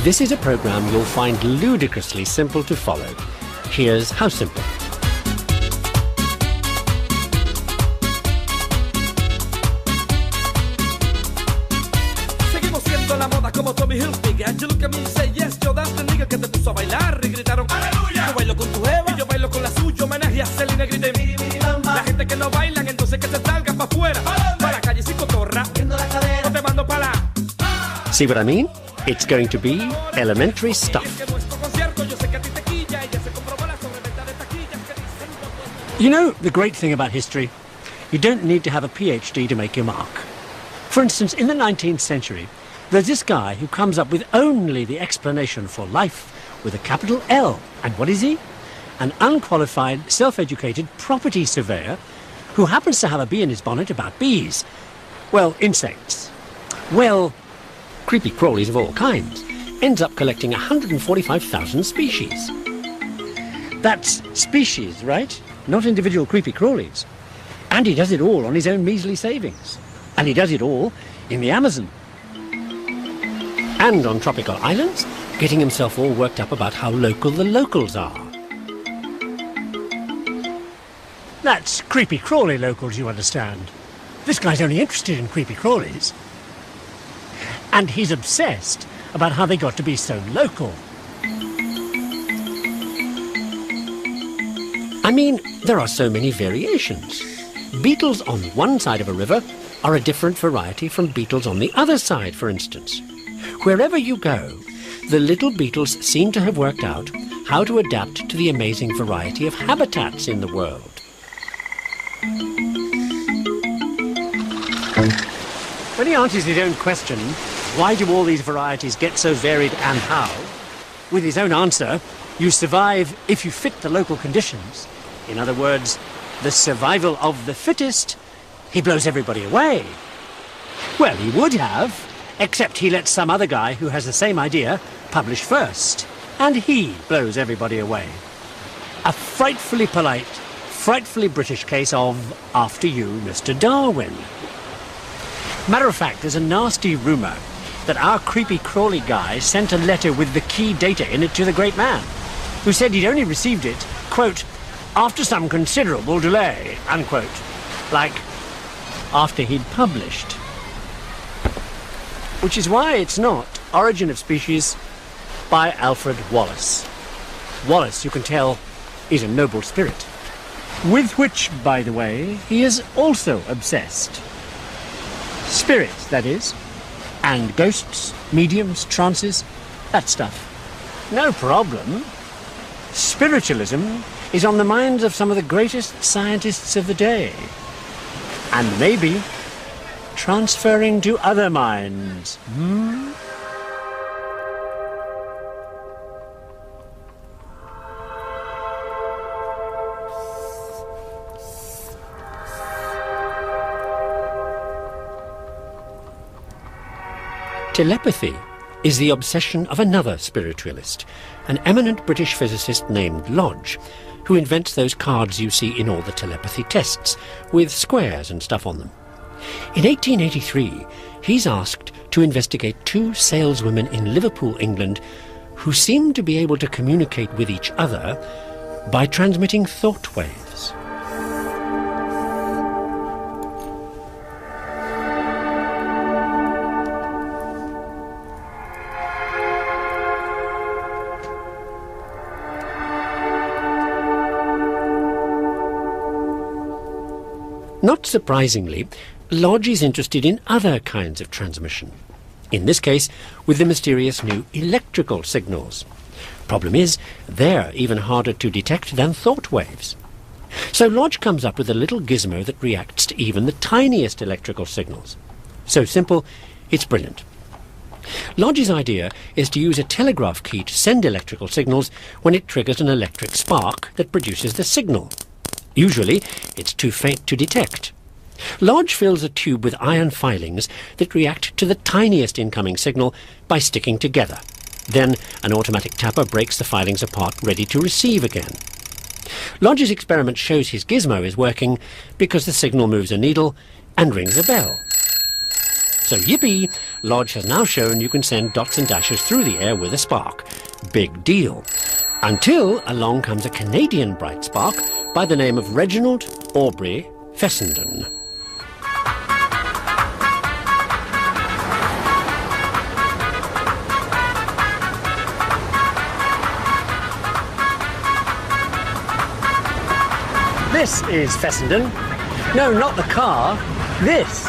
This is a program you'll find ludicrously simple to follow. Here's how simple. Seguimos siendo la moda como Tommy Hilfiger. You look at me and say yes, yo that's the nigga que te puso a bailar y gritaron ¡Aleluya! Yo bailo con tu jeva y yo bailo con la suya. Homenaje a Selena, grité la gente que no bailan, entonces que se salgan para afuera, para la calle sin cotorra. No te mando para la... See what I mean? It's going to be elementary stuff. You know, the great thing about history, you don't need to have a PhD to make your mark. For instance, in the 19th century, there's this guy who comes up with only the explanation for life with a capital L. And what is he? An unqualified, self-educated property surveyor who happens to have a bee in his bonnet about bees. Well, insects. Well, creepy crawlies of all kinds. Ends up collecting 145,000 species. That's species, right? Not individual creepy crawlies. And he does it all on his own measly savings. And he does it all in the Amazon. And on tropical islands, getting himself all worked up about how local the locals are. That's creepy crawly locals, you understand. This guy's only interested in creepy crawlies. And he's obsessed about how they got to be so local. I mean, there are so many variations. Beetles on one side of a river are a different variety from beetles on the other side, for instance. Wherever you go, the little beetles seem to have worked out how to adapt to the amazing variety of habitats in the world. When he answers his own question, why do all these varieties get so varied and how? With his own answer, you survive if you fit the local conditions. In other words, the survival of the fittest, he blows everybody away. Well, he would have, except he lets some other guy who has the same idea publish first, and he blows everybody away. A frightfully polite, frightfully British case of, after you, Mr. Darwin. Matter of fact, there's a nasty rumour that our creepy crawly guy sent a letter with the key data in it to the great man, who said he'd only received it, quote, after some considerable delay, unquote. Like, after he'd published. Which is why it's not Origin of Species by Alfred Wallace. Wallace, you can tell, is a noble spirit. With which, by the way, he is also obsessed. Spirits, that is. And ghosts, mediums, trances, that stuff. No problem. Spiritualism is on the minds of some of the greatest scientists of the day. And maybe transferring to other minds. Telepathy is the obsession of another spiritualist, an eminent British physicist named Lodge, who invents those cards you see in all the telepathy tests, with squares and stuff on them. In 1883, he's asked to investigate two saleswomen in Liverpool, England, who seemed to be able to communicate with each other by transmitting thought waves. Not surprisingly, Lodge is interested in other kinds of transmission. In this case, with the mysterious new electrical signals. Problem is, they're even harder to detect than thought waves. So Lodge comes up with a little gizmo that reacts to even the tiniest electrical signals. So simple, it's brilliant. Lodge's idea is to use a telegraph key to send electrical signals when it triggers an electric spark that produces the signal. Usually, it's too faint to detect. Lodge fills a tube with iron filings that react to the tiniest incoming signal by sticking together. Then an automatic tapper breaks the filings apart, ready to receive again. Lodge's experiment shows his gizmo is working because the signal moves a needle and rings a bell. So yippee, Lodge has now shown you can send dots and dashes through the air with a spark. Big deal. Until along comes a Canadian bright spark by the name of Reginald Aubrey Fessenden. This is Fessenden. No, not the car. This.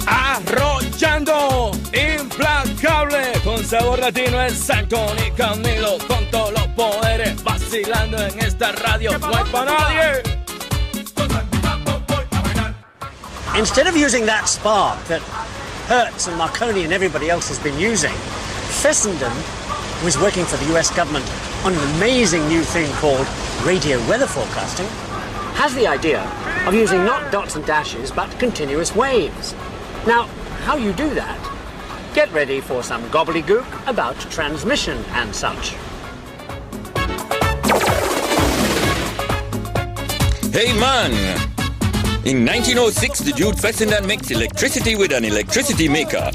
Arrollando, implacable, con sabor latino es Santoni Camilo, con todos los poderes, vacilando en esta radio, no hay pa' nadie. Instead of using that spark that Hertz and Marconi and everybody else has been using, Fessenden was working for the US government on an amazing new thing called radio weather forecasting, has the idea of using not dots and dashes but continuous waves. Now, how you do that? Get ready for some gobbledygook about transmission and such. Hey man! In 1906, the Dude Fessenden makes electricity with an electricity maker.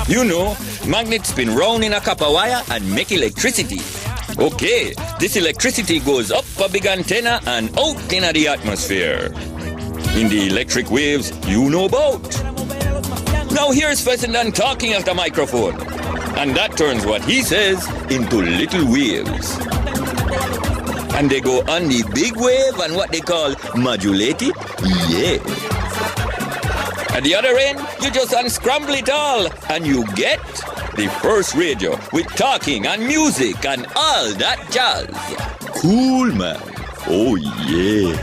You know, magnets spin round in a copper wire and make electricity. Okay, this electricity goes up a big antenna and out into the atmosphere. In the electric waves you know about. Now here's Fessenden talking at the microphone. And that turns what he says into little waves. And they go on the big wave and what they call modulated. Yeah. At the other end, you just unscramble it all and you get the first radio with talking and music and all that jazz. Cool, man. Oh, yeah.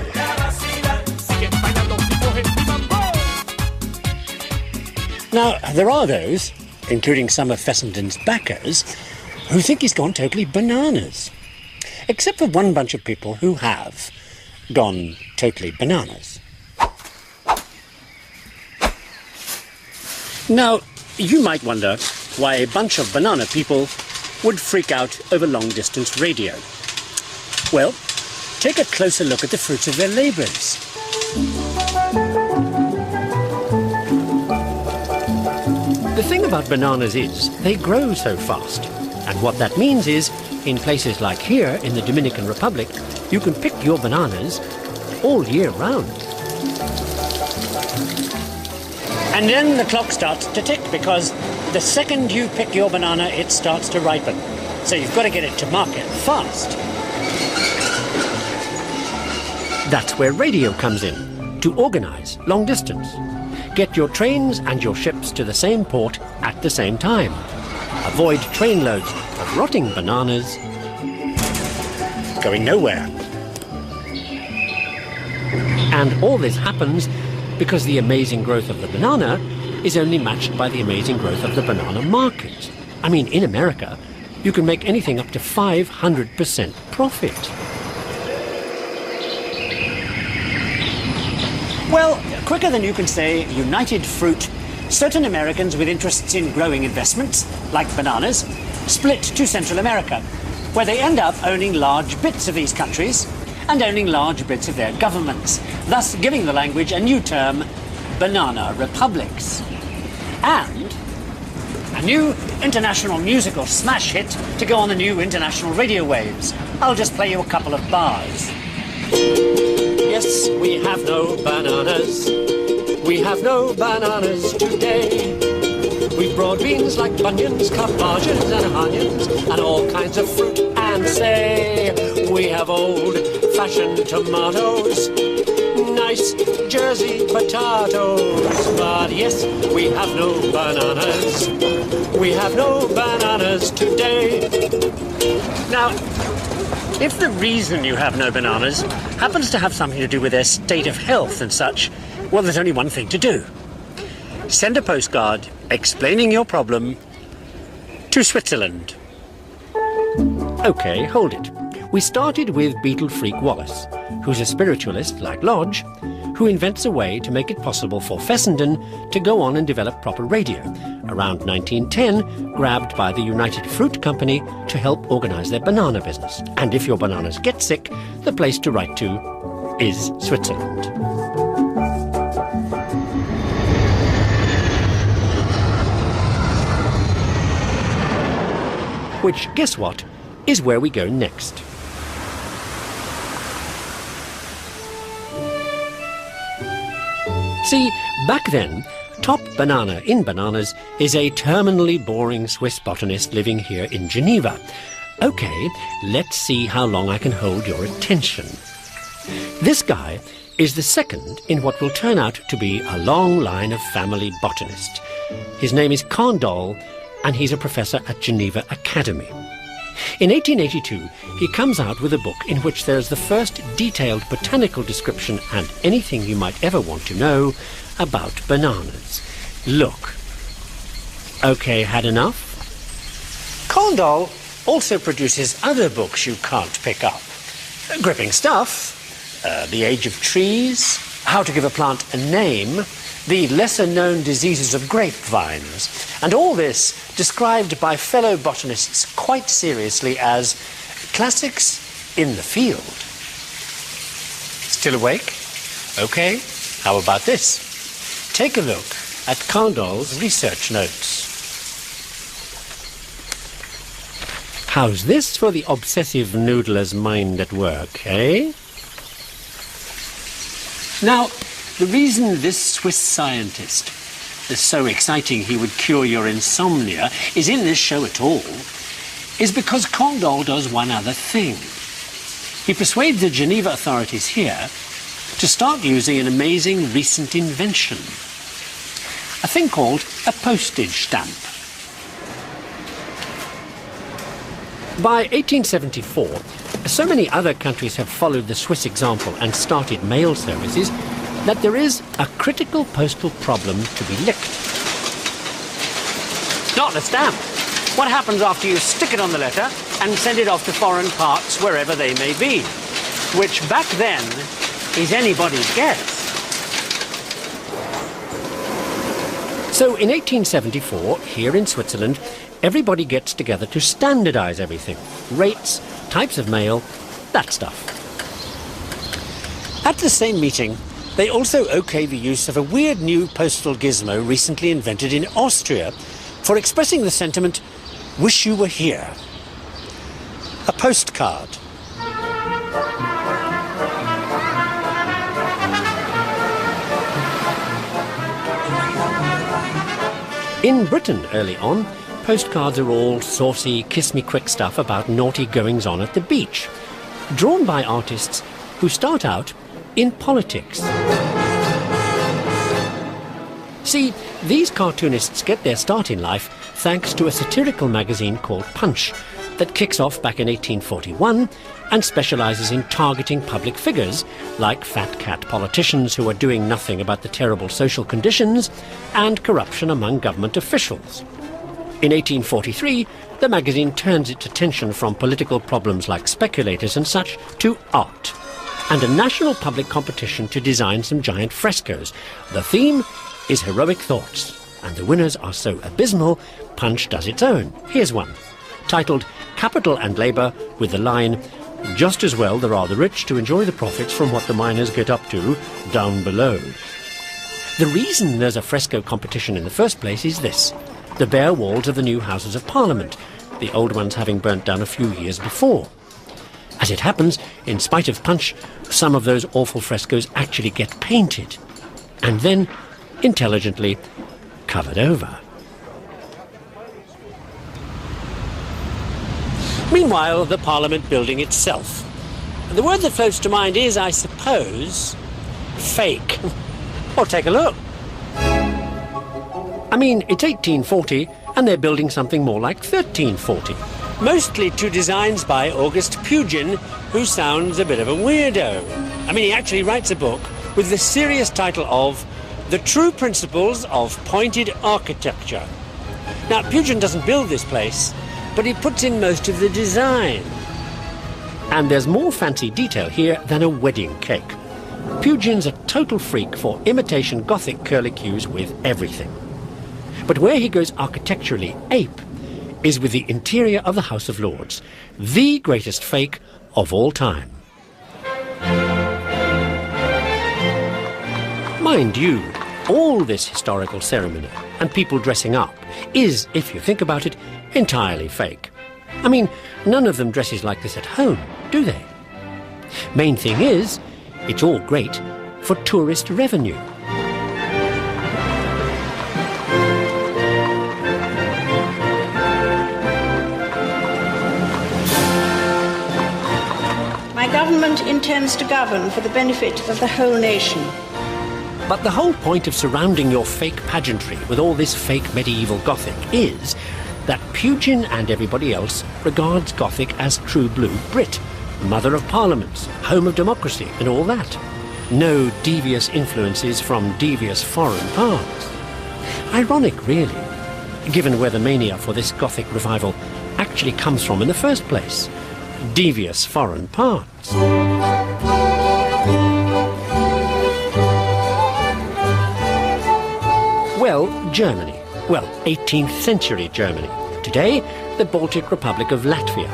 Now, there are those, including some of Fessenden's backers, who think he's gone totally bananas. Except for one bunch of people who have gone totally bananas. Now, you might wonder why a bunch of banana people would freak out over long-distance radio. Well, take a closer look at the fruits of their labours. The thing about bananas is they grow so fast. And what that means is, in places like here in the Dominican Republic, you can pick your bananas all year round. And then the clock starts to tick because the second you pick your banana, it starts to ripen. So you've got to get it to market fast. That's where radio comes in, to organise long distance. Get your trains and your ships to the same port at the same time. Avoid train loads of rotting bananas going nowhere. And all this happens because the amazing growth of the banana is only matched by the amazing growth of the banana market. I mean, in America, you can make anything up to 500% profit. Well, quicker than you can say United Fruit, certain Americans with interests in growing investments, like bananas, split to Central America, where they end up owning large bits of these countries and owning large bits of their governments, thus giving the language a new term, banana republics. And a new international musical smash hit to go on the new international radio waves. I'll just play you a couple of bars. Yes, we have no bananas. We have no bananas today. We've broad beans like bunions, cabbages and onions, and all kinds of fruit and say. We have old-fashioned tomatoes, nice Jersey potatoes. But yes, we have no bananas. We have no bananas today. Now, if the reason you have no bananas happens to have something to do with their state of health and such, well, there's only one thing to do. Send a postcard explaining your problem to Switzerland. OK, hold it. We started with Beetle Freak Wallace, who's a spiritualist like Lodge, who invents a way to make it possible for Fessenden to go on and develop proper radio, around 1910, grabbed by the United Fruit Company to help organise their banana business. And if your bananas get sick, the place to write to is Switzerland. which, guess what, is where we go next. See, back then, Top Banana in Bananas is a terminally boring Swiss botanist living here in Geneva. OK, let's see how long I can hold your attention. This guy is the second in what will turn out to be a long line of family botanists. His name is Candolle, and he's a professor at Geneva Academy. In 1882, he comes out with a book in which there's the first detailed botanical description and anything you might ever want to know about bananas. Look. OK, had enough? Candolle also produces other books you can't pick up. Gripping stuff. The Age of Trees, How to Give a Plant a Name, the lesser-known diseases of grapevines, and all this described by fellow botanists quite seriously as classics in the field. Still awake? OK, how about this? Take a look at Candolle's research notes. How's this for the obsessive noodler's mind at work, eh? Now, the reason this Swiss scientist is so exciting he would cure your insomnia is in this show at all is because Candolle does one other thing. He persuades the Geneva authorities here to start using an amazing recent invention, a thing called a postage stamp. By 1874, so many other countries have followed the Swiss example and started mail services that there is a critical postal problem to be licked. Not the stamp. What happens after you stick it on the letter and send it off to foreign parts wherever they may be? Which back then is anybody's guess. So in 1874, here in Switzerland, everybody gets together to standardise everything. Rates, types of mail, that stuff. At the same meeting, they also OK the use of a weird new postal gizmo recently invented in Austria for expressing the sentiment, wish you were here. A postcard. In Britain early on, postcards are all saucy, kiss-me-quick stuff about naughty goings-on at the beach, drawn by artists who start out in politics. See, these cartoonists get their start in life thanks to a satirical magazine called Punch that kicks off back in 1841 and specialises in targeting public figures like fat cat politicians who are doing nothing about the terrible social conditions and corruption among government officials. In 1843, the magazine turns its attention from political problems like speculators and such to art, and a national public competition to design some giant frescoes. The theme is heroic thoughts, and the winners are so abysmal, Punch does its own. Here's one, titled Capital and Labour, with the line, just as well there are the rich to enjoy the profits from what the miners get up to down below. The reason there's a fresco competition in the first place is this: the bare walls of the new Houses of Parliament, the old ones having burnt down a few years before. As it happens, in spite of Punch, some of those awful frescoes actually get painted, and then intelligently covered over. Meanwhile, the Parliament building itself. The word that floats to mind is, I suppose, fake. Well, take a look. I mean, it's 1840, and they're building something more like 1340. Mostly to designs by Augustin Pyramus, who sounds a bit of a weirdo. I mean, he actually writes a book with the serious title of The True Principles of Pointed Architecture. Now, Pyramus doesn't build this place, but he puts in most of the design. And there's more fancy detail here than a wedding cake. Pyramus a total freak for imitation Gothic curlicues with everything. But where he goes architecturally ape is with the interior of the House of Lords, the greatest fake of all time. Mind you, all this historical ceremony and people dressing up is, if you think about it, entirely fake. I mean, none of them dresses like this at home, do they? Main thing is, it's all great for tourist revenue. My government intends to govern for the benefit of the whole nation. But the whole point of surrounding your fake pageantry with all this fake medieval Gothic is that Puget and everybody else regards Gothic as true blue Brit, mother of parliaments, home of democracy and all that. No devious influences from devious foreign parts. Ironic, really, given where the mania for this Gothic revival actually comes from in the first place. Devious foreign parts. Well, Germany. Well, 18th century Germany. Today, the Baltic Republic of Latvia,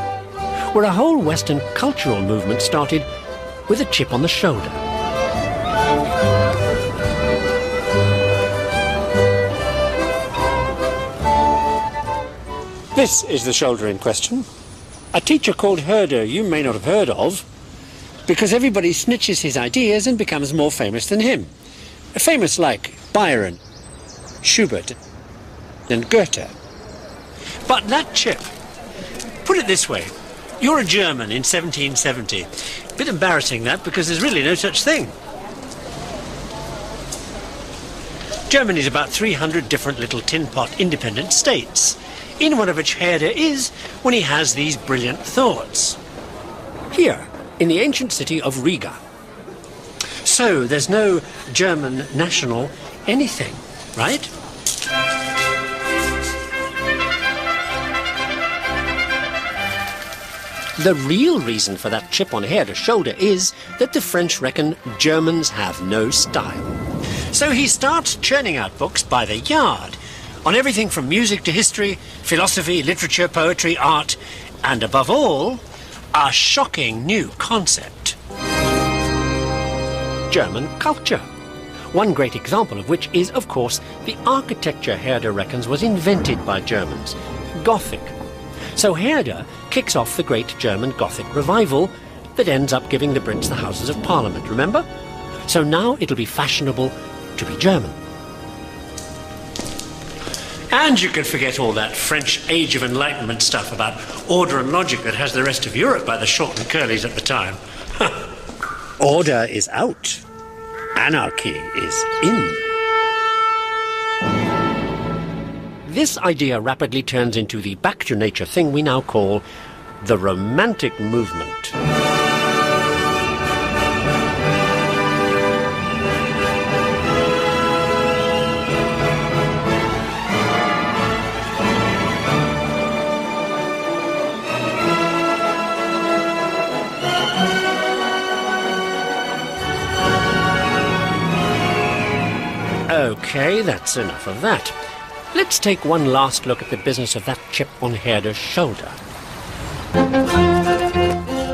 where a whole Western cultural movement started with a chip on the shoulder. This is the shoulder in question. A teacher called Herder you may not have heard of, because everybody snitches his ideas and becomes more famous than him. Famous like Byron, Schubert and Goethe. But that chip, put it this way, you're a German in 1770. A bit embarrassing that, because there's really no such thing. Germany's about 300 different little tin-pot independent states, in one of which Herder is when he has these brilliant thoughts. Here, in the ancient city of Riga. So there's no German national anything, right? The real reason for that chip on Herder's shoulder is that the French reckon Germans have no style. So he starts churning out books by the yard on everything from music to history, philosophy, literature, poetry, art, and above all, a shocking new concept. German culture. One great example of which is, of course, the architecture Herder reckons was invented by Germans, Gothic. So Herder kicks off the great German Gothic revival that ends up giving the Brits the Houses of Parliament, remember? So now it'll be fashionable to be German. And you can forget all that French Age of Enlightenment stuff about order and logic that has the rest of Europe by the short and curlies at the time. Order is out. Anarchy is in. This idea rapidly turns into the back-to-nature thing we now call the Romantic movement. Okay, that's enough of that. Let's take one last look at the business of that chip on Herder's shoulder.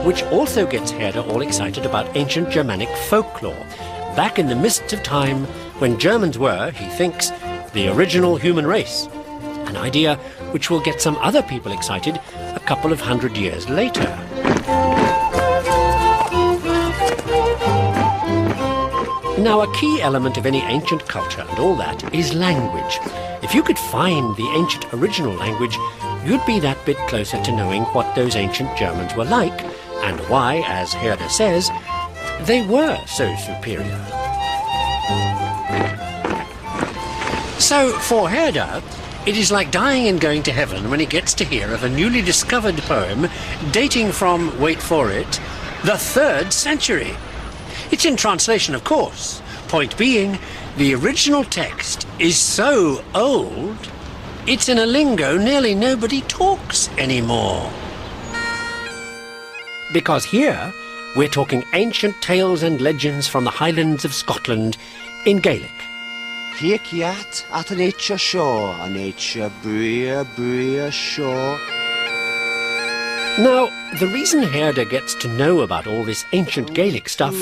Which also gets Herder all excited about ancient Germanic folklore, back in the mists of time when Germans were, he thinks, the original human race. An idea which will get some other people excited a couple of 100 years later. Now, a key element of any ancient culture and all that is language. If you could find the ancient original language, you'd be that bit closer to knowing what those ancient Germans were like, and why, as Herder says, they were so superior. So, for Herder, it is like dying and going to heaven when he gets to hear of a newly discovered poem dating from, wait for it, the 3rd century. It's in translation, of course. Point being, the original text is so old, it's in a lingo nearly nobody talks anymore. Because here, we're talking ancient tales and legends from the Highlands of Scotland in Gaelic. Hiakiat at an shore, an bria shore. Now, the reason Herder gets to know about all this ancient Gaelic stuff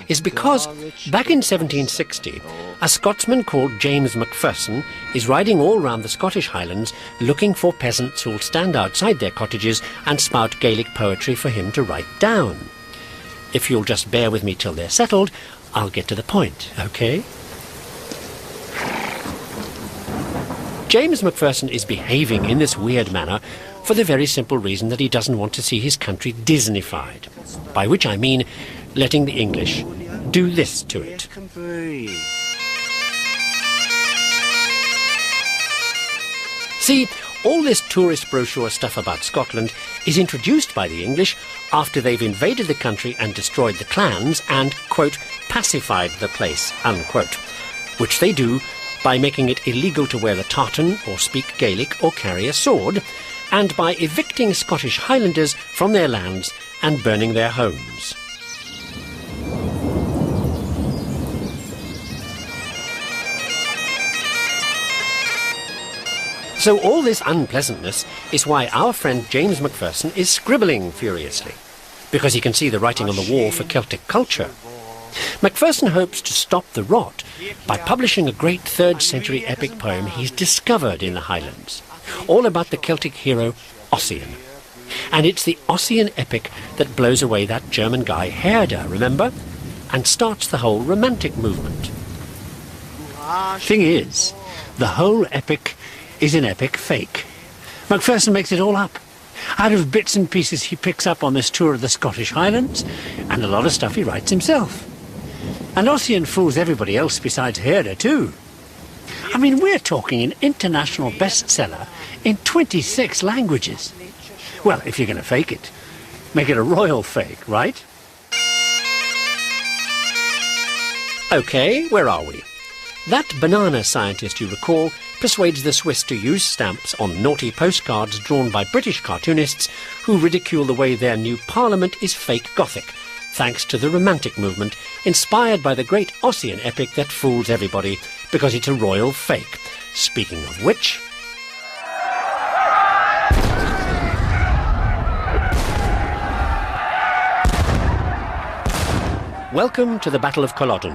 is because, back in 1760, a Scotsman called James McParland is riding all round the Scottish Highlands looking for peasants who'll stand outside their cottages and spout Gaelic poetry for him to write down. If you'll just bear with me till they're settled, I'll get to the point, OK? James McParland is behaving in this weird manner for the very simple reason that he doesn't want to see his country Disneyfied, by which I mean letting the English do this to it. See, all this tourist brochure stuff about Scotland is introduced by the English after they've invaded the country and destroyed the clans and, quote, pacified the place, unquote, which they do by making it illegal to wear the tartan or speak Gaelic or carry a sword, and by evicting Scottish Highlanders from their lands and burning their homes. So all this unpleasantness is why our friend James McParland is scribbling furiously, because he can see the writing on the wall for Celtic culture. McParland hopes to stop the rot by publishing a great 3rd century epic poem he's discovered in the Highlands, all about the Celtic hero Ossian. And it's the Ossian epic that blows away that German guy Herder, remember? And starts the whole romantic movement. Thing is, the whole epic is an epic fake. McParland makes it all up, out of bits and pieces he picks up on this tour of the Scottish Highlands, and a lot of stuff he writes himself. And Ossian fools everybody else besides Herder too. I mean, we're talking an international bestseller in 26 languages. Well, if you're going to fake it, make it a royal fake, right? OK, where are we? That banana scientist, you recall, persuades the Swiss to use stamps on naughty postcards drawn by British cartoonists who ridicule the way their new parliament is fake Gothic, thanks to the Romantic movement, inspired by the great Ossian epic that fools everybody because it's a royal fake. Speaking of which... Welcome to the Battle of Culloden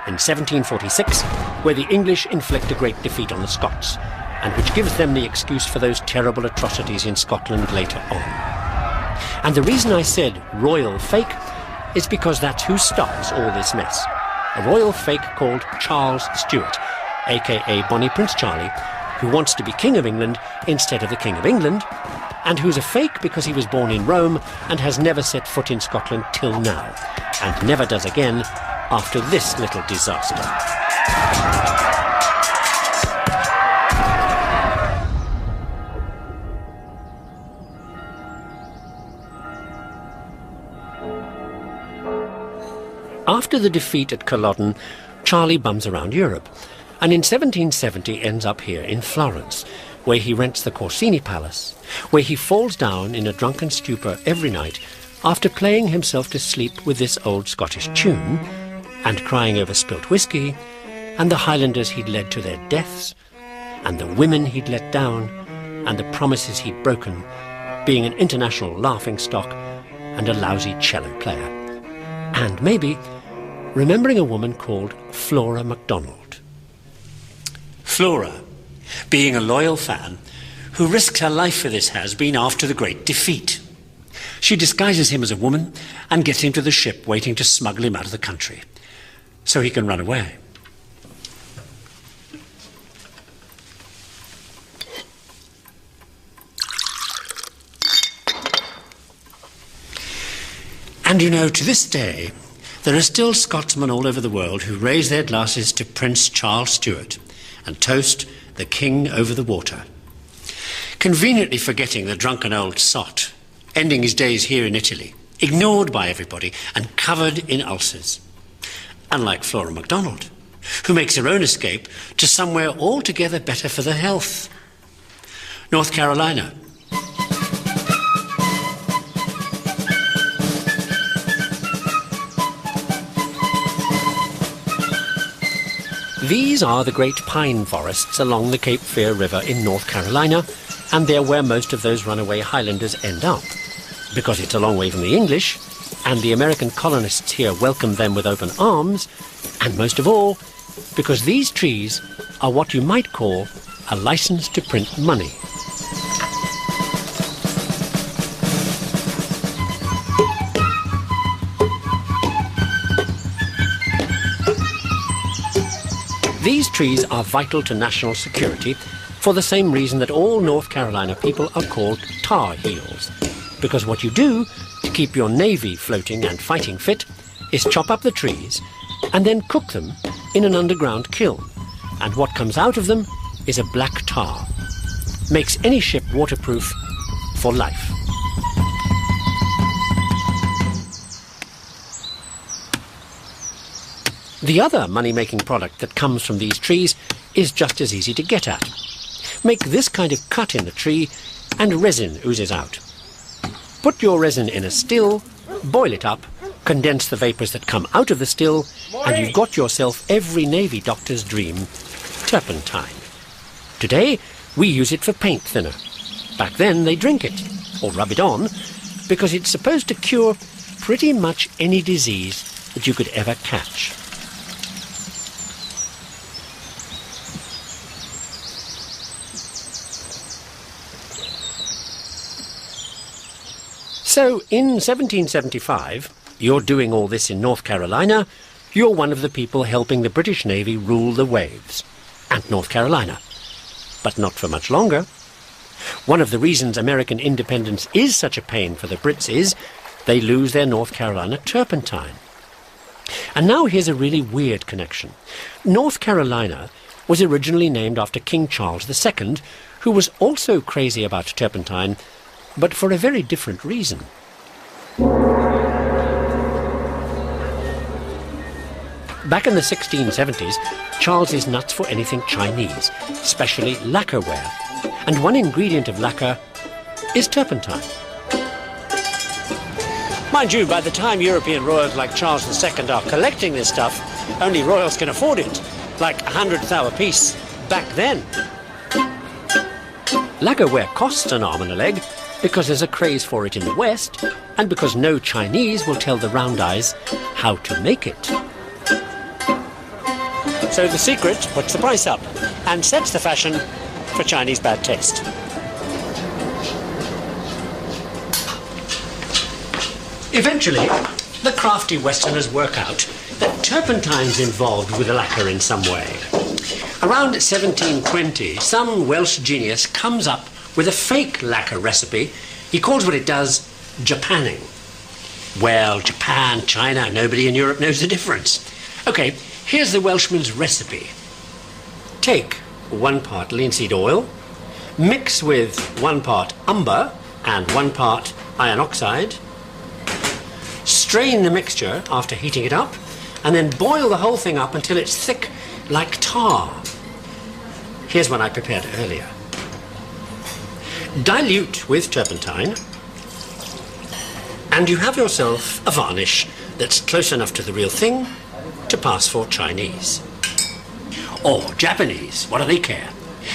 in 1746, where the English inflict a great defeat on the Scots, and which gives them the excuse for those terrible atrocities in Scotland later on. And the reason I said royal fake is because that's who starts all this mess. A royal fake called Charles Stuart, aka Bonnie Prince Charlie, who wants to be King of England instead of the King of England, and who's a fake because he was born in Rome and has never set foot in Scotland till now, and never does again after this little disaster. After the defeat at Culloden, Charlie bums around Europe, and in 1770 ends up here in Florence, where he rents the Corsini Palace, where he falls down in a drunken stupor every night after playing himself to sleep with this old Scottish tune, and crying over spilt whiskey, and the Highlanders he'd led to their deaths, and the women he'd let down, and the promises he'd broken, being an international laughingstock and a lousy cello player. And maybe remembering a woman called Flora MacDonald. Flora, being a loyal fan, who risked her life for this has-been after the great defeat. She disguises him as a woman and gets him to the ship waiting to smuggle him out of the country, so he can run away. And you know, to this day, there are still Scotsmen all over the world who raise their glasses to Prince Charles Stuart and toast the king over the water, conveniently forgetting the drunken old sot, ending his days here in Italy, ignored by everybody and covered in ulcers. Unlike Flora MacDonald, who makes her own escape to somewhere altogether better for the health. North Carolina. These are the great pine forests along the Cape Fear River in North Carolina, and they're where most of those runaway Highlanders end up. because it's a long way from the English, and the American colonists here welcome them with open arms, and most of all, because these trees are what you might call a license to print money. These trees are vital to national security for the same reason that all North Carolina people are called Tar Heels. Because what you do to keep your navy floating and fighting fit is chop up the trees and then cook them in an underground kiln. And what comes out of them is a black tar. Makes any ship waterproof for life. The other money-making product that comes from these trees is just as easy to get at. Make this kind of cut in the tree and resin oozes out. Put your resin in a still, boil it up, condense the vapours that come out of the still, and you've got yourself every Navy doctor's dream, turpentine. Today, we use it for paint thinner. Back then, they drink it, or rub it on, because it's supposed to cure pretty much any disease that you could ever catch. So, in 1775, you're doing all this in North Carolina, you're one of the people helping the British Navy rule the waves. And North Carolina. But not for much longer. One of the reasons American independence is such a pain for the Brits is they lose their North Carolina turpentine. And now here's a really weird connection. North Carolina was originally named after King Charles II, who was also crazy about turpentine, but for a very different reason. Back in the 1670s, Charles is nuts for anything Chinese, especially lacquerware. And one ingredient of lacquer is turpentine. Mind you, by the time European royals like Charles II are collecting this stuff, only royals can afford it, like 100th thou a piece back then. Lacquerware costs an arm and a leg, because there's a craze for it in the West, and because no Chinese will tell the round eyes how to make it. So the secret puts the price up, and sets the fashion for Chinese bad taste. Eventually, the crafty Westerners work out that turpentine's involved with the lacquer in some way. Around 1720, some Welsh genius comes up with a fake lacquer recipe. He calls what it does Japanning. Well, Japan, China, nobody in Europe knows the difference. Okay, here's the Welshman's recipe. Take 1 part linseed oil, mix with 1 part umber and 1 part iron oxide, strain the mixture after heating it up, and then boil the whole thing up until it's thick like tar. Here's one I prepared earlier. Dilute with turpentine, and you have yourself a varnish that's close enough to the real thing to pass for Chinese. Or Japanese, what do they care?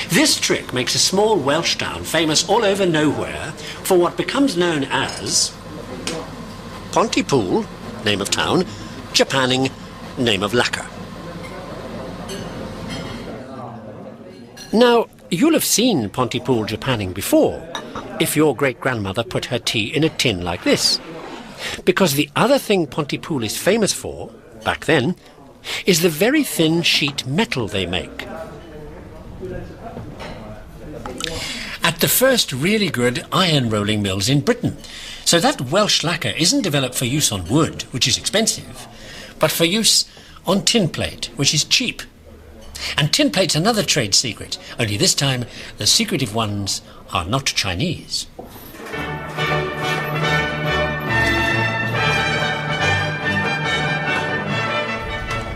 This trick makes a small Welsh town famous all over nowhere for what becomes known as Pontypool, name of town, Japanning, name of lacquer. Now, you'll have seen Pontypool Japanning before, if your great-grandmother put her tea in a tin like this. Because the other thing Pontypool is famous for, back then, is the very thin sheet metal they make. At the first really good iron rolling mills in Britain. So that Welsh lacquer isn't developed for use on wood, which is expensive, but for use on tin plate, which is cheap. And tin plate's another trade secret, only this time the secretive ones are not Chinese.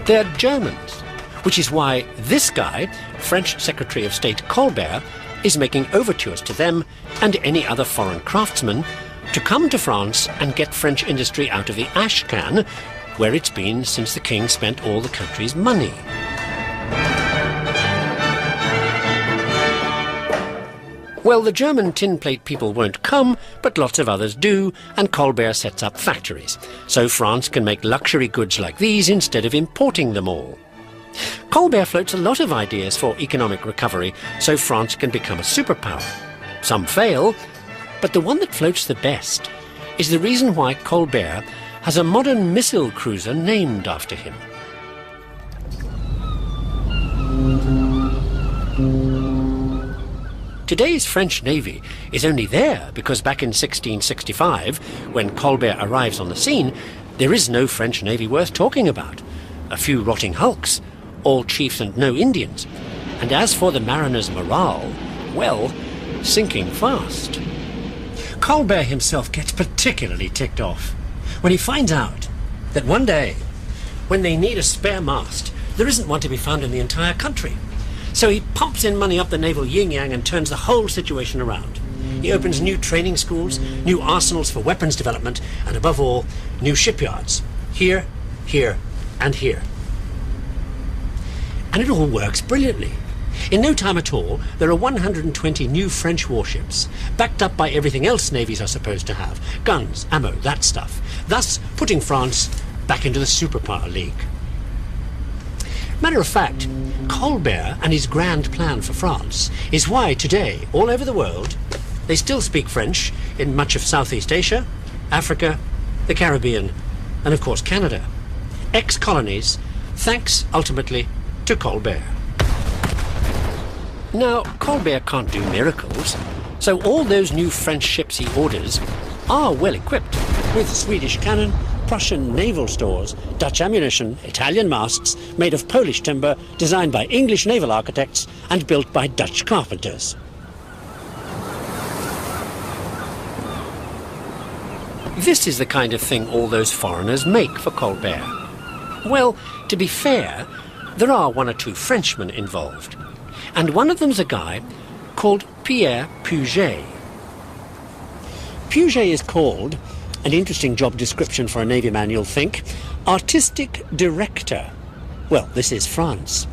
They're Germans, which is why this guy, French Secretary of State Colbert, is making overtures to them and any other foreign craftsman to come to France and get French industry out of the ash can, where it's been since the king spent all the country's money. Well, the German tin plate people won't come, but lots of others do, and Colbert sets up factories, so France can make luxury goods like these instead of importing them all. Colbert floats a lot of ideas for economic recovery, so France can become a superpower. Some fail, but the one that floats the best is the reason why Colbert has a modern missile cruiser named after him. Today's French Navy is only there because back in 1665, when Colbert arrives on the scene, there is no French Navy worth talking about. A few rotting hulks, all chiefs and no Indians. And as for the mariners' morale, well, sinking fast. Colbert himself gets particularly ticked off when he finds out that one day, when they need a spare mast, there isn't one to be found in the entire country. So he pumps in money up the naval yin-yang and turns the whole situation around. He opens new training schools, new arsenals for weapons development, and above all, new shipyards. Here, here, and here. And it all works brilliantly. In no time at all, there are 120 new French warships, backed up by everything else navies are supposed to have. Guns, ammo, that stuff. Thus, putting France back into the superpower league. Matter of fact, Colbert and his grand plan for France is why today, all over the world, they still speak French in much of Southeast Asia, Africa, the Caribbean, and of course Canada. Ex-colonies, thanks ultimately to Colbert. Now, Colbert can't do miracles, so all those new French ships he orders are well equipped with Swedish cannon, Prussian naval stores, Dutch ammunition, Italian masts made of Polish timber, designed by English naval architects and built by Dutch carpenters. This is the kind of thing all those foreigners make for Colbert. Well, to be fair, there are one or two Frenchmen involved, and one of them's a guy called Pierre Puget. Puget is called, an interesting job description for a Navy man you'll think, artistic director. Well, this is France.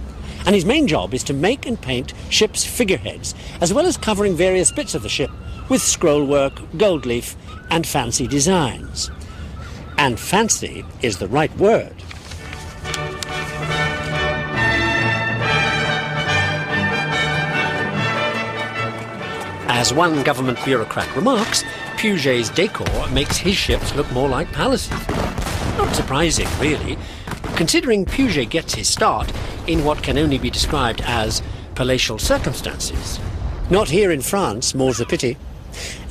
And his main job is to make and paint ships' figureheads, as well as covering various bits of the ship with scrollwork, gold leaf, and fancy designs. And fancy is the right word. As one government bureaucrat remarks, Puget's decor makes his ships look more like palaces. Not surprising, really, considering Puget gets his start in what can only be described as palatial circumstances. Not here in France, more's the pity.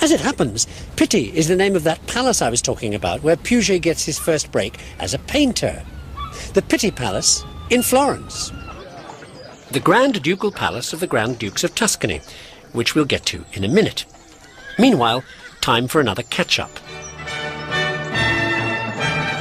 As it happens, Pitti is the name of that palace I was talking about, where Puget gets his first break as a painter. The Pitti Palace in Florence. The Grand Ducal Palace of the Grand Dukes of Tuscany, which we'll get to in a minute. Meanwhile, time for another catch-up.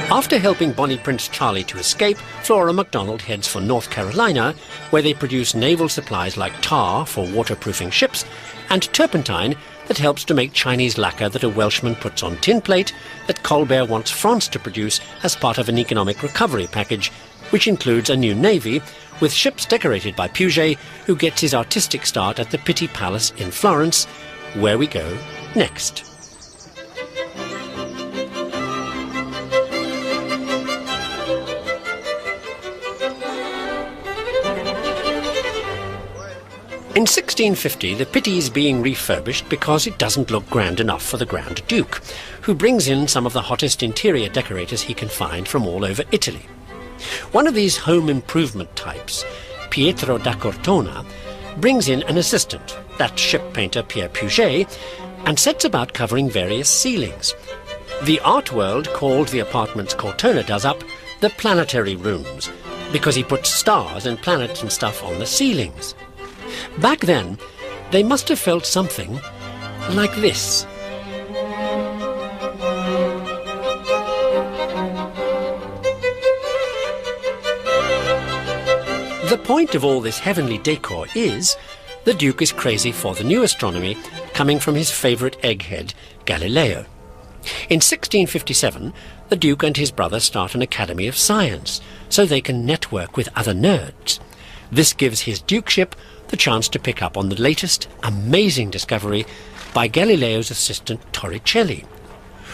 After helping Bonnie Prince Charlie to escape, Flora MacDonald heads for North Carolina, where they produce naval supplies like tar for waterproofing ships and turpentine that helps to make Chinese lacquer that a Welshman puts on tin plate that Colbert wants France to produce as part of an economic recovery package, which includes a new navy with ships decorated by Puget, who gets his artistic start at the Pitti Palace in Florence, where we go next. In 1650, the Pitti is being refurbished because it doesn't look grand enough for the Grand Duke, who brings in some of the hottest interior decorators he can find from all over Italy. One of these home improvement types, Pietro da Cortona, brings in an assistant, that ship painter Pierre Puget, and sets about covering various ceilings. The art world called the apartments Cortona does up the planetary rooms, because he puts stars and planets and stuff on the ceilings. Back then, they must have felt something like this. The point of all this heavenly decor is the Duke is crazy for the new astronomy coming from his favourite egghead, Galileo. In 1657, the Duke and his brother start an Academy of Science so they can network with other nerds. This gives his dukeship the chance to pick up on the latest amazing discovery by Galileo's assistant Torricelli,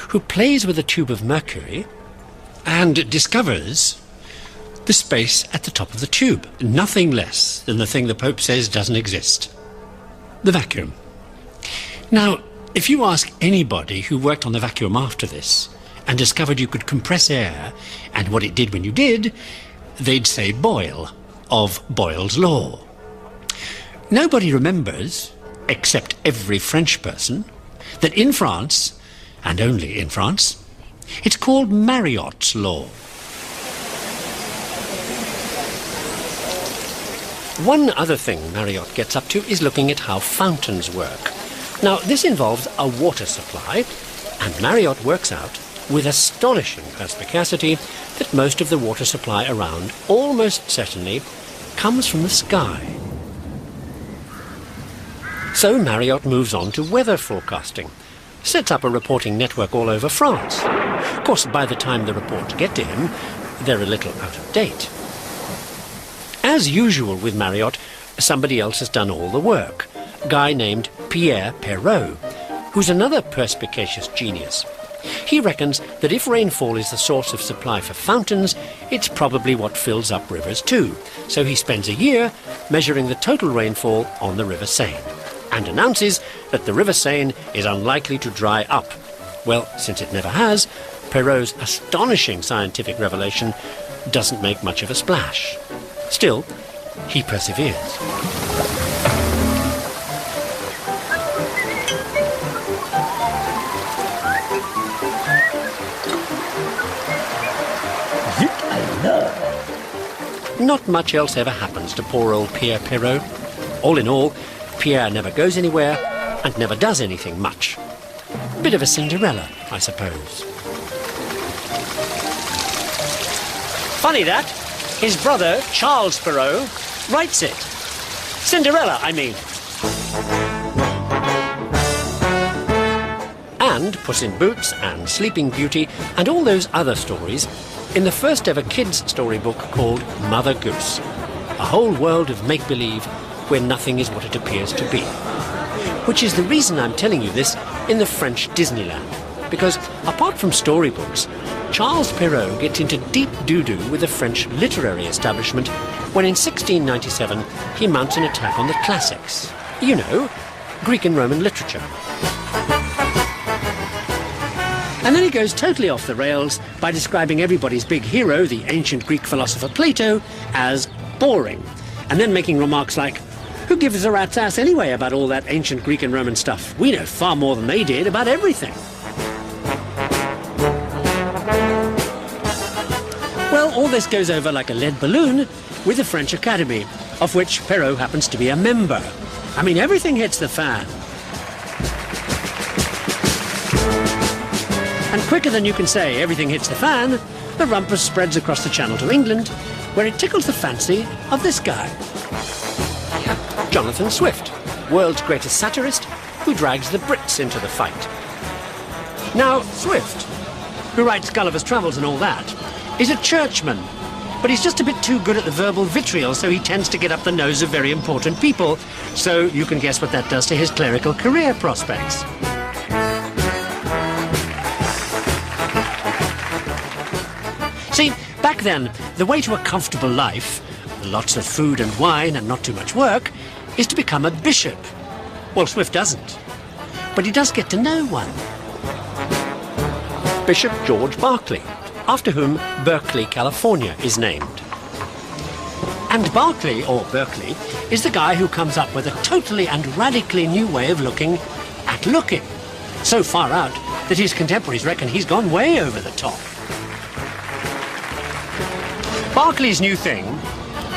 who plays with a tube of mercury and discovers the space at the top of the tube. Nothing less than the thing the Pope says doesn't exist. The vacuum. Now, if you ask anybody who worked on the vacuum after this and discovered you could compress air and what it did when you did, they'd say Boyle, of Boyle's Law. Nobody remembers, except every French person, that in France, and only in France, it's called Marriott's Law. One other thing Marriott gets up to is looking at how fountains work. Now, this involves a water supply, and Marriott works out, with astonishing perspicacity, that most of the water supply around almost certainly comes from the sky. So Marriott moves on to weather forecasting, sets up a reporting network all over France. Of course, by the time the reports get to him, they're a little out of date. As usual with Marriott, somebody else has done all the work, a guy named Pierre Perrault, who's another perspicacious genius. He reckons that if rainfall is the source of supply for fountains, it's probably what fills up rivers too. So he spends a year measuring the total rainfall on the River Seine, and announces that the River Seine is unlikely to dry up. Well, since it never has, Perrault's astonishing scientific revelation doesn't make much of a splash. Still, he perseveres. Not much else ever happens to poor old Pierre Perrault. All in all, Pierre never goes anywhere and never does anything much. Bit of a Cinderella, I suppose. Funny that. His brother, Charles Perrault, writes it. Cinderella, I mean. And Puss in Boots and Sleeping Beauty and all those other stories in the first ever kids' storybook called Mother Goose. A whole world of make-believe where nothing is what it appears to be. Which is the reason I'm telling you this in the French Disneyland. Because apart from storybooks, Charles Perrault gets into deep doo-doo with the French literary establishment when in 1697 he mounts an attack on the classics. You know, Greek and Roman literature. And then he goes totally off the rails by describing everybody's big hero, the ancient Greek philosopher Plato, as boring. And then making remarks like, who gives a rat's ass anyway about all that ancient Greek and Roman stuff? We know far more than they did about everything. Well, all this goes over like a lead balloon with the French Academy, of which Perrault happens to be a member. I mean, everything hits the fan. And quicker than you can say everything hits the fan, the rumpus spreads across the channel to England, where it tickles the fancy of this guy. Jonathan Swift, world's greatest satirist, who drags the Brits into the fight. Now, Swift, who writes Gulliver's Travels and all that, is a churchman, but he's just a bit too good at the verbal vitriol, so he tends to get up the nose of very important people. So you can guess what that does to his clerical career prospects. See, back then, the way to a comfortable life, lots of food and wine and not too much work, is to become a bishop. Well, Swift doesn't, but he does get to know one. Bishop George Berkeley, after whom Berkeley, California is named. And Berkeley, or Berkeley, is the guy who comes up with a totally and radically new way of looking at looking. So far out that his contemporaries reckon he's gone way over the top. Berkeley's new thing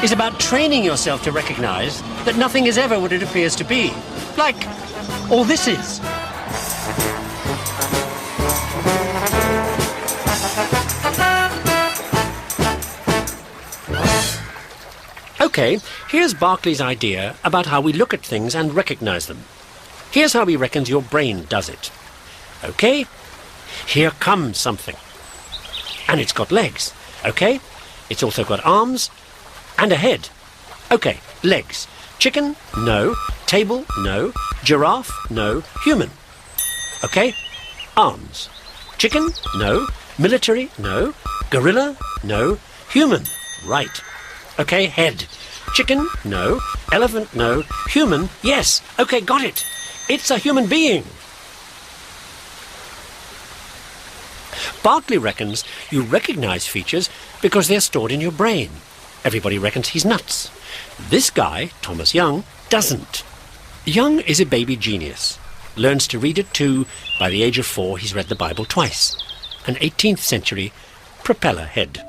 is about training yourself to recognize that nothing is ever what it appears to be. Like all this is. Okay, here's Berkeley's idea about how we look at things and recognize them. Here's how he reckons your brain does it. Okay, here comes something. And it's got legs. Okay, it's also got arms and a head. Okay, legs. Chicken? No. Table? No. Giraffe? No. Human? Okay. Arms. Chicken? No. Military? No. Gorilla? No. Human? Right. Okay, head. Chicken? No. Elephant? No. Human? Yes. Okay, got it. It's a human being. Berkeley reckons you recognize features because they're stored in your brain. Everybody reckons he's nuts. This guy, Thomas Young, doesn't. Young is a baby genius. Learns to read at 2. By the age of 4, he's read the Bible twice. An 18th century propeller head.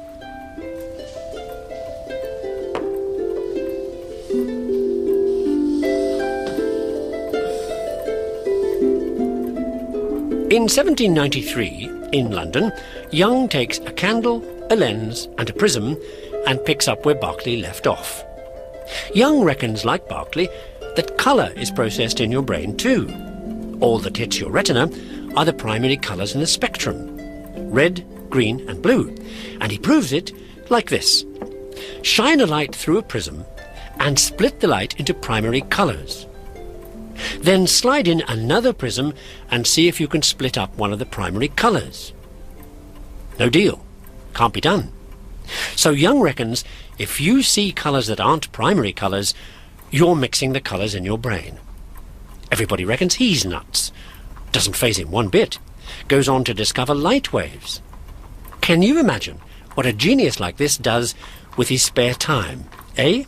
In 1793, in London, Young takes a candle, a lens and a prism and picks up where Berkeley left off. Young reckons, like Berkeley, that colour is processed in your brain too. All that hits your retina are the primary colours in the spectrum: red, green and blue. And he proves it like this. Shine a light through a prism and split the light into primary colours. Then slide in another prism and see if you can split up one of the primary colours. No deal. Can't be done. So Young reckons if you see colours that aren't primary colours, you're mixing the colours in your brain. Everybody reckons he's nuts. Doesn't faze him one bit. Goes on to discover light waves. Can you imagine what a genius like this does with his spare time, eh?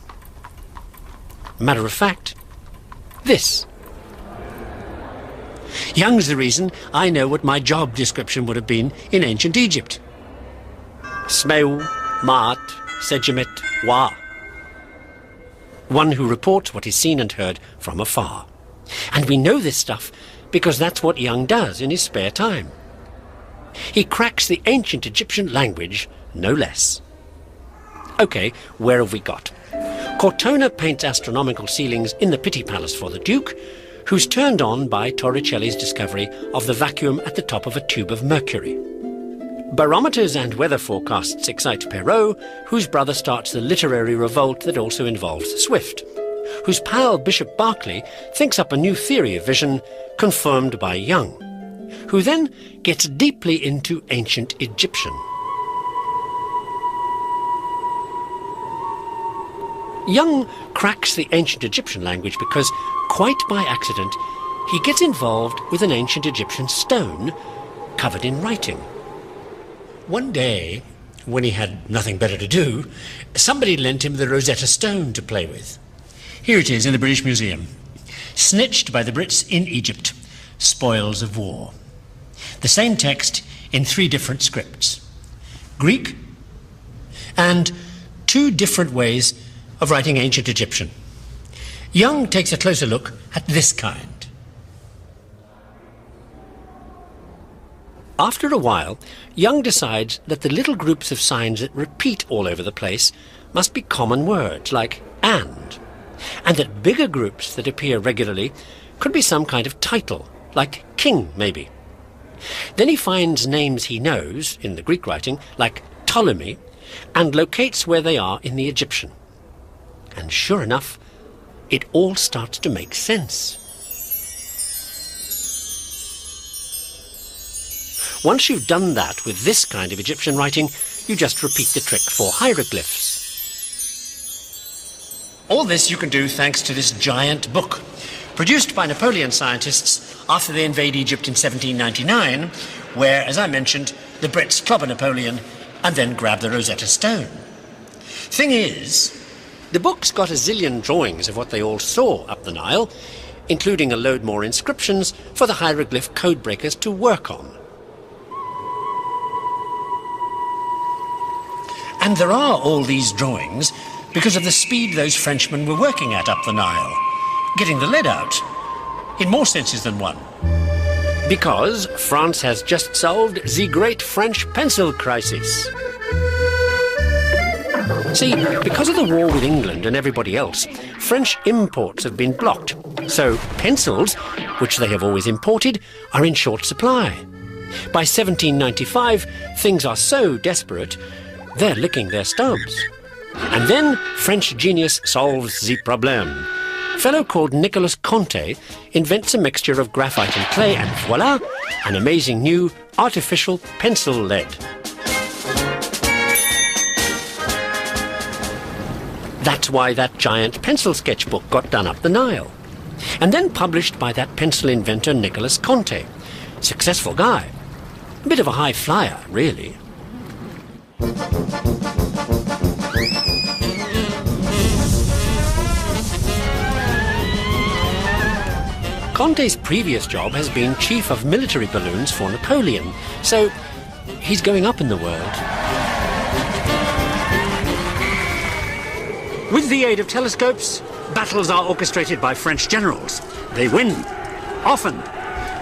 Matter of fact, this. Young's the reason I know what my job description would have been in ancient Egypt. Smeu, Maat, Sejemet, Wa. One who reports what is seen and heard from afar. And we know this stuff because that's what Young does in his spare time. He cracks the ancient Egyptian language, no less. OK, where have we got? Cortona paints astronomical ceilings in the Pitti Palace for the Duke, who's turned on by Torricelli's discovery of the vacuum at the top of a tube of mercury. Barometers and weather forecasts excite Perrault, whose brother starts the literary revolt that also involves Swift, whose pal Bishop Berkeley thinks up a new theory of vision, confirmed by Young, who then gets deeply into ancient Egyptian. Young cracks the ancient Egyptian language because, quite by accident, he gets involved with an ancient Egyptian stone covered in writing. One day, when he had nothing better to do, somebody lent him the Rosetta Stone to play with. Here it is in the British Museum. Snitched by the Brits in Egypt, spoils of war. The same text in 3 different scripts. Greek and 2 different ways of writing ancient Egyptian. Young takes a closer look at this kind. After a while, Young decides that the little groups of signs that repeat all over the place must be common words, like and that bigger groups that appear regularly could be some kind of title, like king, maybe. Then he finds names he knows, in the Greek writing, like Ptolemy, and locates where they are in the Egyptian. And sure enough, it all starts to make sense. Once you've done that with this kind of Egyptian writing, you just repeat the trick for hieroglyphs. All this you can do thanks to this giant book, produced by Napoleon scientists after they invade Egypt in 1799, where, as I mentioned, the Brits clobber Napoleon and then grab the Rosetta Stone. Thing is, the book's got a zillion drawings of what they all saw up the Nile, including a load more inscriptions for the hieroglyph codebreakers to work on. And there are all these drawings because of the speed those Frenchmen were working at up the Nile, getting the lead out, in more senses than one. Because France has just solved the great French pencil crisis. See, because of the war with England and everybody else, French imports have been blocked. So pencils, which they have always imported, are in short supply. By 1795, things are so desperate, they're licking their stubs. And then French genius solves the problem. A fellow called Nicolas Conte invents a mixture of graphite and clay, and voila, an amazing new artificial pencil lead. That's why that giant pencil sketchbook got done up the Nile. And then published by that pencil inventor Nicolas Conte. Successful guy. A bit of a high flyer, really. Conte's previous job has been chief of military balloons for Napoleon, so he's going up in the world. With the aid of telescopes, battles are orchestrated by French generals. They win, often,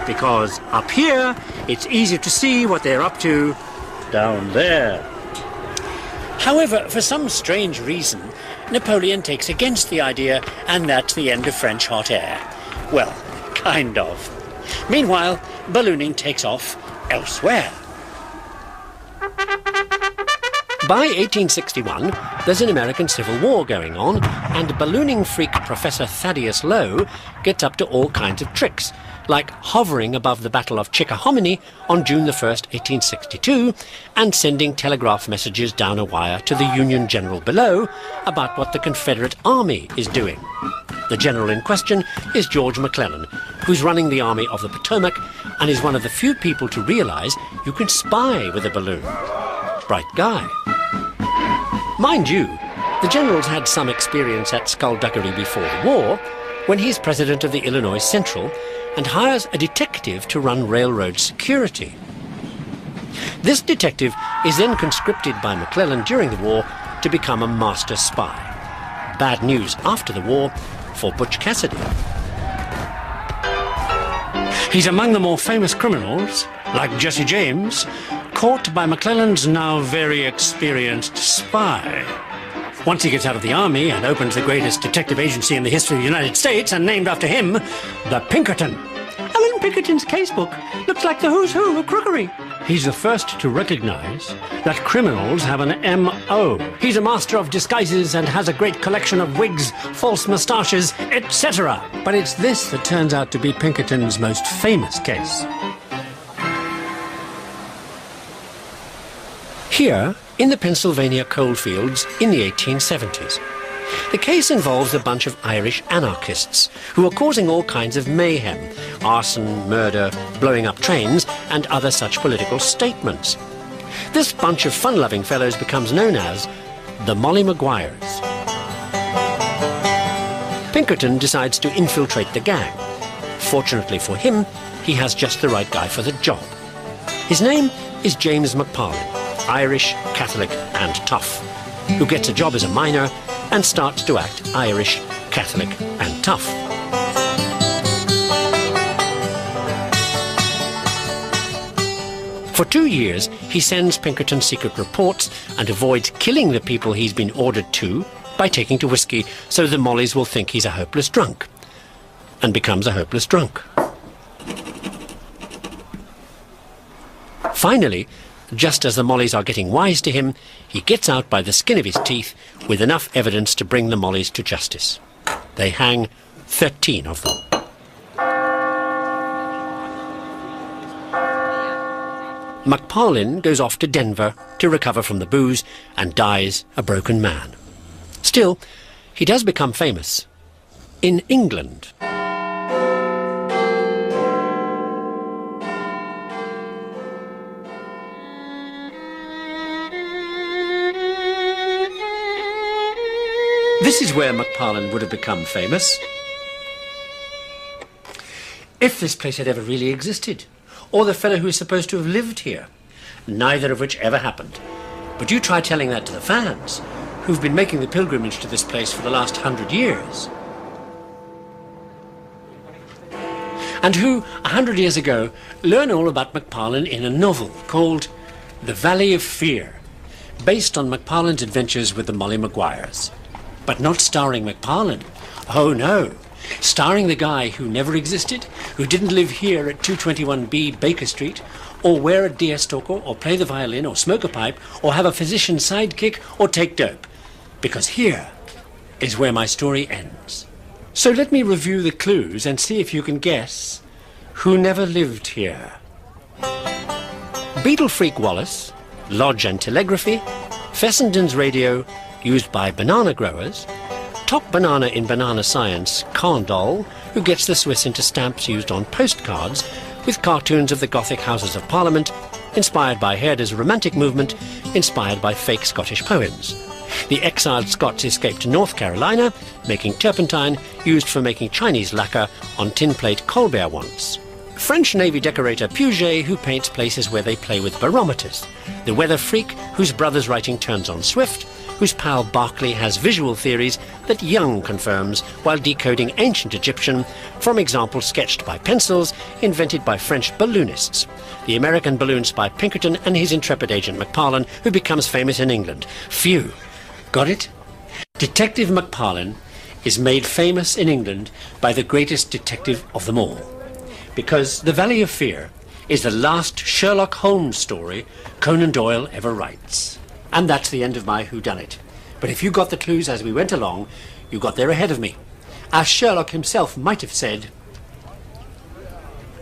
because up here it's easier to see what they're up to down there. However, for some strange reason, Napoleon takes against the idea, and that's the end of French hot air. Well, kind of. Meanwhile, ballooning takes off elsewhere. By 1861, there's an American Civil War going on, and ballooning freak Professor Thaddeus Lowe gets up to all kinds of tricks, like hovering above the Battle of Chickahominy on June the 1st, 1862, and sending telegraph messages down a wire to the Union general below about what the Confederate Army is doing. The general in question is George McClellan, who's running the Army of the Potomac and is one of the few people to realize you can spy with a balloon. Bright guy. Mind you, the general's had some experience at skullduggery before the war, when he's president of the Illinois Central and hires a detective to run railroad security. This detective is then conscripted by McClellan during the war to become a master spy. Bad news after the war for Butch Cassidy. He's among the more famous criminals, like Jesse James, caught by McClellan's now very experienced spy. Once he gets out of the army and opens the greatest detective agency in the history of the United States, and named after him, the Pinkerton. Allan Pinkerton's casebook looks like the who's who of crookery. He's the first to recognize that criminals have an M.O. He's a master of disguises and has a great collection of wigs, false moustaches, etc. But it's this that turns out to be Pinkerton's most famous case. Here, in the Pennsylvania coalfields in the 1870s. The case involves a bunch of Irish anarchists who are causing all kinds of mayhem, arson, murder, blowing up trains, and other such political statements. This bunch of fun-loving fellows becomes known as the Molly Maguires. Pinkerton decides to infiltrate the gang. Fortunately for him, he has just the right guy for the job. His name is James McParland, Irish, Catholic, and tough, who gets a job as a miner and starts to act Irish, Catholic, and tough. For 2 years, he sends Pinkerton secret reports and avoids killing the people he's been ordered to by taking to whiskey, so the Mollies will think he's a hopeless drunk, and becomes a hopeless drunk. Finally, just as the Mollies are getting wise to him, he gets out by the skin of his teeth with enough evidence to bring the Mollies to justice. They hang 13 of them. McParland goes off to Denver to recover from the booze and dies a broken man. Still, he does become famous in England. This is where McParland would have become famous. If this place had ever really existed, or the fellow who is supposed to have lived here, neither of which ever happened. But you try telling that to the fans, who've been making the pilgrimage to this place for the last 100 years. And who, 100 years ago, learn all about McParland in a novel called The Valley of Fear, based on McParland's adventures with the Molly Maguires. But not starring McParland. Oh no. Starring the guy who never existed, who didn't live here at 221B Baker Street, or wear a deerstalker, or play the violin, or smoke a pipe, or have a physician's sidekick, or take dope. Because here is where my story ends. So let me review the clues and see if you can guess who never lived here. Beetle Freak Wallace, Lodge and Telegraphy, Fessenden's radio, used by banana growers, top banana in banana science, Candolle, who gets the Swiss into stamps used on postcards, with cartoons of the Gothic Houses of Parliament, inspired by Herder's Romantic movement, inspired by fake Scottish poems. The exiled Scots escaped to North Carolina, making turpentine, used for making Chinese lacquer on tin plate Colbert once. French Navy decorator Puget, who paints places where they play with barometers. The weather freak, whose brother's writing turns on Swift, whose pal Barclay has visual theories that Young confirms while decoding ancient Egyptian from examples sketched by pencils invented by French balloonists. The American balloon spy Pinkerton and his intrepid agent McParland, who becomes famous in England. Phew! Got it? Detective McParland is made famous in England by the greatest detective of them all. Because The Valley of Fear is the last Sherlock Holmes story Conan Doyle ever writes. And that's the end of my whodunit. But if you got the clues as we went along, you got there ahead of me. As Sherlock himself might have said,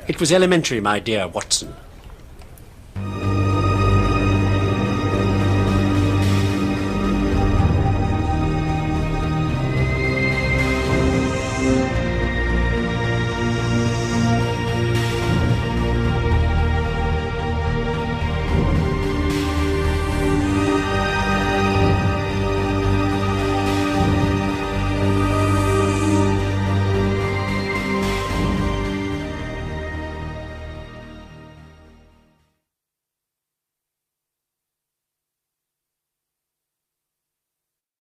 "It was elementary, my dear Watson.